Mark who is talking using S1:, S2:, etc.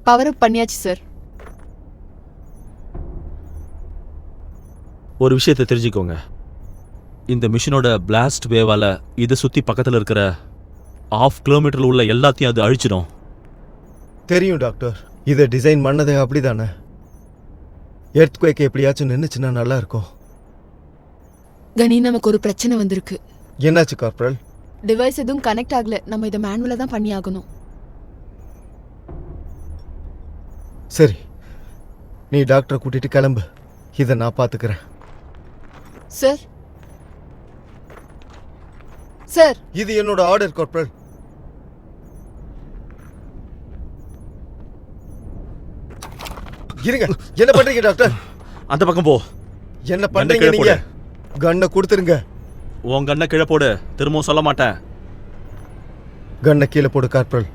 S1: Power அப் பண்ணியாச்சு sir.
S2: ஒரு விஷயத்தை தெரிஞ்சுக்கோங்க, இந்த மிஷினோட பிளாஸ்ட் வேவால இதை சுற்றி பக்கத்தில் இருக்கிற 1/2 கிலோமீட்டரில் உள்ள எல்லாத்தையும் அது அழிச்சிடும்.
S3: தெரியும் டாக்டர், இதை டிசைன் பண்ணதே அப்படிதானே. எர்த்குவேக் எப்படியாச்சும் நின்றுச்சுன்னா நல்லா இருக்கும்.
S1: கனி, நமக்கு ஒரு பிரச்சனை வந்திருக்கு.
S3: என்னாச்சு கார்பரல்?
S1: டிவைஸ் எதுவும் கனெக்ட் ஆகல. நம்ம இதை மேனுவலாக தான் பண்ணி ஆகணும்.
S3: சரி, நீ டாக்டரை கூட்டிட்டு கிளம்பு, இதை நான் பார்த்துக்கிறேன்.
S1: சார் சார்,
S3: இது என்னோட ஆர்டர் கார்பரல். இருங்க, என்ன பண்றீங்க டாக்டர்?
S2: அந்த பக்கம் போ.
S3: என்ன பண்றீங்க நீங்க? கண்ணை கொடுத்துருங்க.
S2: உன் கண்ணை கீழே போடு, திரும்பவும் சொல்ல மாட்டேன்.
S3: கண்ணை கீழே போடு கார்பரல்.